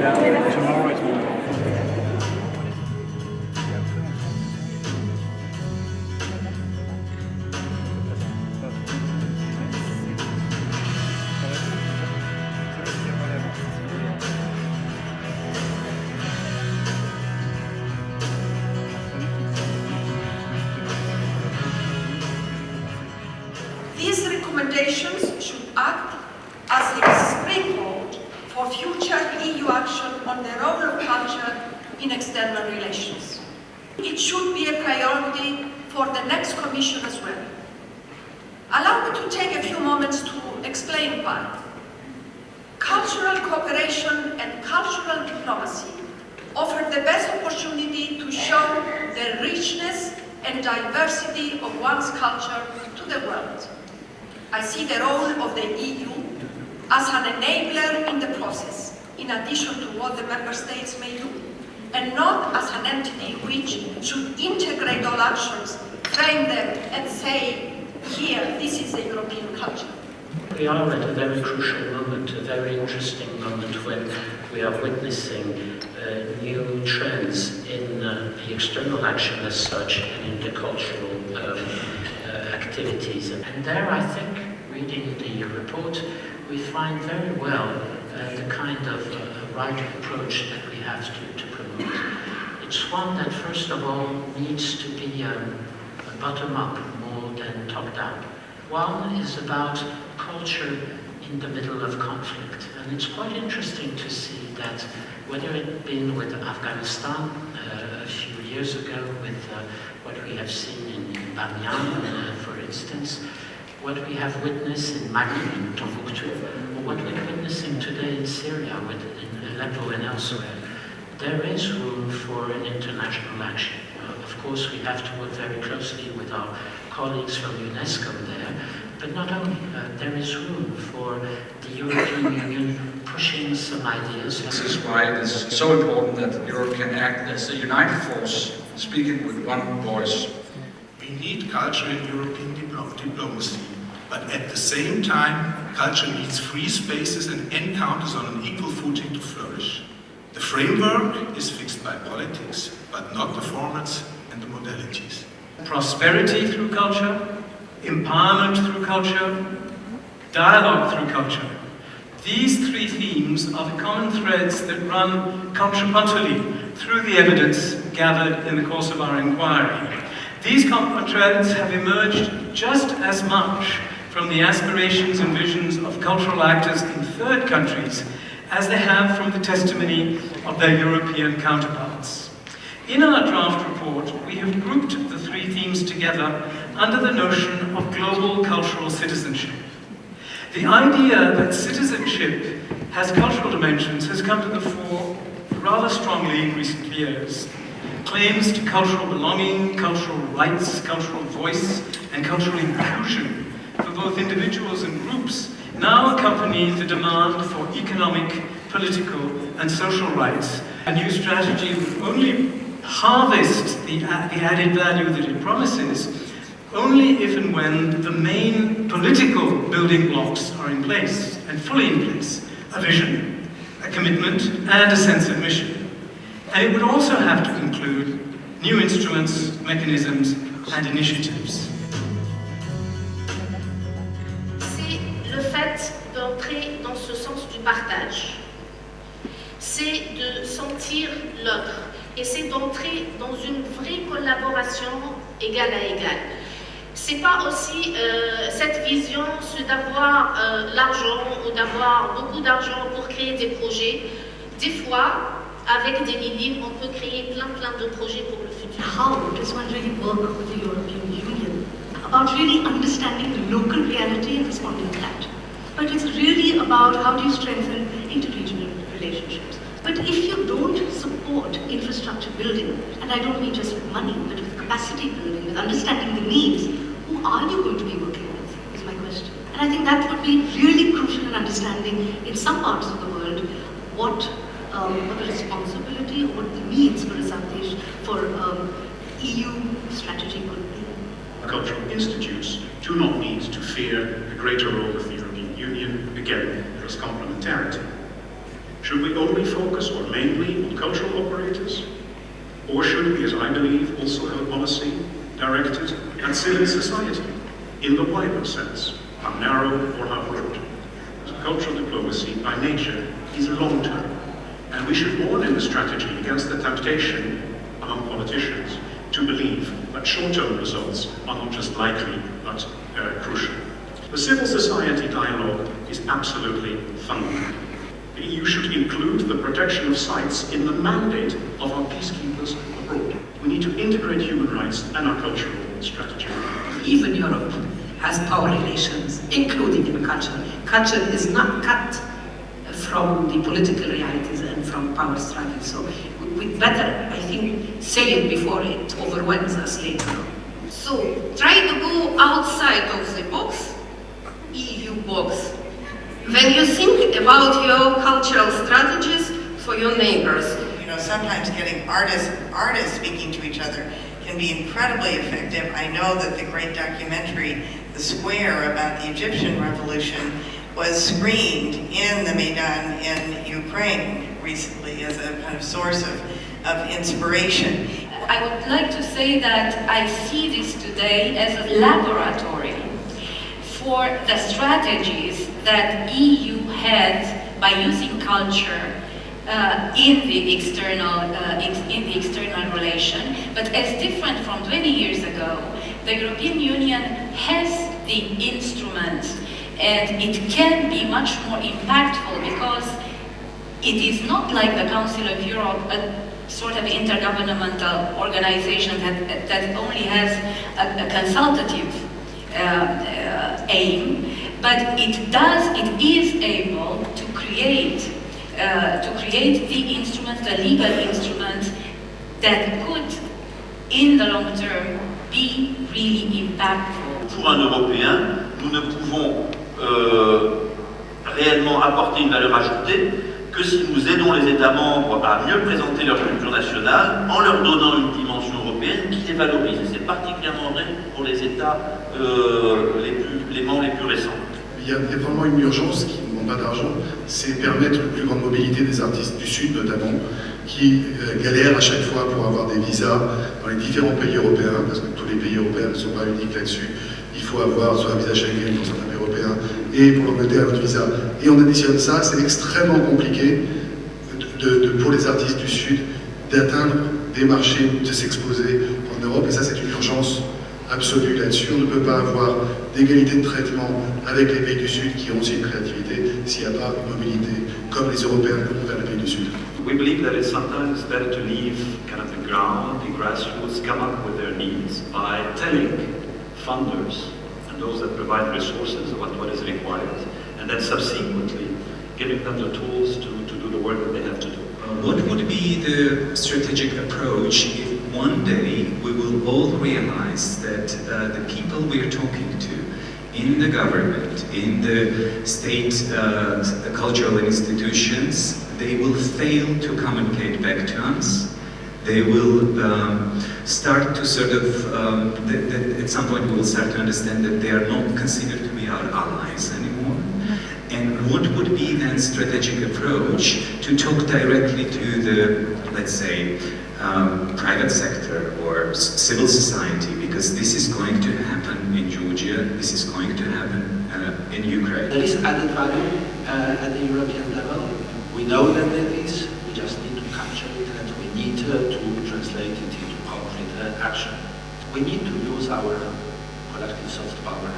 tomorrow it will. These recommendations should act as a springboard for future EU action on the role of culture in external relations. It should be a priority for the next Commission as well. Allow me to take a few moments to explain why. Cultural cooperation and cultural diplomacy offer the best opportunity to show the richness and diversity of one's culture to the world. I see the role of the EU as an enabler in the process, in addition to what the Member States may do, and not as an entity which should integrate all actions, frame them, and say, here, this is the European culture. We are at a very crucial moment, a very interesting moment when we are witnessing new trends in the external action as such and in the cultural activities. And there, I think, reading the report, we find very well the kind of right approach that we have to promote. It's one that, first of all, needs to be bottom-up more than top-down. One is about culture in the middle of conflict. And it's quite interesting to see that, whether it been with Afghanistan a few years ago, with what we have seen in Bamyan, for instance, what we have witnessed in Mali and Timbuktu, or what we're witnessing today in Syria, in Aleppo and elsewhere, there is room for an international action. Of course, we have to work very closely with our colleagues from UNESCO there, but not only, there is room for the European Union pushing some ideas. This is why it is so important that Europe can act as a united force, speaking with one voice. We need culture in European diplomacy, but at the same time, culture needs free spaces and encounters on an equal footing to flourish. The framework is fixed by politics, but not the formats and the modalities. Prosperity through culture, empowerment through culture, dialogue through culture. These three themes are the common threads that run contrapuntally through the evidence gathered in the course of our inquiry. These common threads have emerged just as much from the aspirations and visions of cultural actors in third countries as they have from the testimony of their European counterparts. In our draft report, we have grouped the three themes together under the notion of global cultural citizenship. The idea that citizenship has cultural dimensions has come to the fore rather strongly in recent years. Claims to cultural belonging, cultural rights, cultural voice, and cultural inclusion for both individuals and groups now accompany the demand for economic, political, and social rights. A new strategy will only harvest the added value that it promises only if and when the main political building blocks are in place, and fully in place: a vision, a commitment, and a sense of mission. And it would also have to include new instruments, mechanisms, and initiatives. C'est le fait d'entrer dans ce sens du partage. C'est de sentir l'autre. Et c'est d'entrer dans une vraie collaboration égal à égal. C'est pas aussi cette vision, c'est d'avoir l'argent ou d'avoir beaucoup d'argent pour créer des projets. Des fois, avec des milliers, on peut créer plein de projets pour le futur. How does one really work with the European Union? About really understanding the local reality and responding to that. But it's really about how do you strengthen interregional relationships. But if you don't support infrastructure building, and I don't mean just with money, but with capacity building, with understanding the needs, who are you going to be working with, is my question. And I think that would be really crucial in understanding, in some parts of the world, what the responsibility or what the needs for EU strategy could be. Cultural institutes do not need to fear a greater role of the European Union. Again, there is complementarity. Should we only focus or mainly on cultural operators? Or should we, as I believe, also have a policy directed at civil society in the wider sense, how narrow or how broad? So cultural diplomacy, by nature, is long-term, and we should warn in the strategy against the temptation among politicians to believe that short-term results are not just likely, but crucial. The civil society dialogue is absolutely fundamental. The EU should include the protection of sites in the mandate of our peacekeepers abroad. We need to integrate human rights and our cultural strategy. Even Europe has power relations, including in culture. Culture is not cut from the political realities and from power struggles. So we better, I think, say it before it overwhelms us later. So try to go outside of the box, EU box, when you think about your cultural strategies for your neighbors. You know, sometimes getting artists speaking to each other can be incredibly effective. I know that the great documentary, The Square, about the Egyptian Revolution was screened in the Maidan in Ukraine recently as a kind of source of inspiration. I would like to say that I see this today as a laboratory for the strategies that EU had by using culture in the external relation, but as different from 20 years ago, the European Union has the instruments, and it can be much more impactful because it is not like the Council of Europe, a sort of intergovernmental organization that only has a consultative aim, but it is able to create the instruments, the legal instruments that could, in the long term, be really impactful. Pour un Européen, nous ne pouvons réellement apporter une valeur ajoutée que si nous aidons les États membres à mieux présenter leur culture nationale en leur donnant une dimension européenne qui les valorise. Et c'est particulièrement vrai pour les États les membres les plus récents. Il y a vraiment une urgence qui ne demande pas d'argent, c'est permettre une plus grande mobilité des artistes du Sud notamment, qui galèrent à chaque fois pour avoir des visas dans les différents pays européens, parce que tous les pays européens ne sont pas uniques là-dessus. Il faut avoir soit un visa Schengen pour certains pays européens, et pour l'Angleterre, notre visa. Et on additionne ça, c'est extrêmement compliqué pour les artistes du Sud d'atteindre des marchés, de s'exposer en Europe, et ça c'est une urgence absolue là-dessus. On ne peut pas avoir d'égalité de traitement avec les pays du Sud qui ont aussi une créativité s'il n'y a pas une mobilité comme les Européens vont vers les pays du Sud. We believe that it's sometimes better to leave kind of the ground, the grassroots come up with their needs by telling funders and those that provide resources what is required, and then subsequently giving them the tools to do the work that they have to do. What would be the strategic approach if one day we will all realize that the people we are talking to in the government, in the state cultural institutions, they will fail to communicate back to us. They will start to sort of, at some point we will start to understand that they are not considered to be our allies anymore. And what would be then strategic approach to talk directly to the, let's say, private sector or civil society, because this is going to happen in Georgia, this is going to happen in Ukraine. There is added value at the European level. We know that there is, we just need to capture it, and we need to translate it into concrete action. We need to use our collective soft power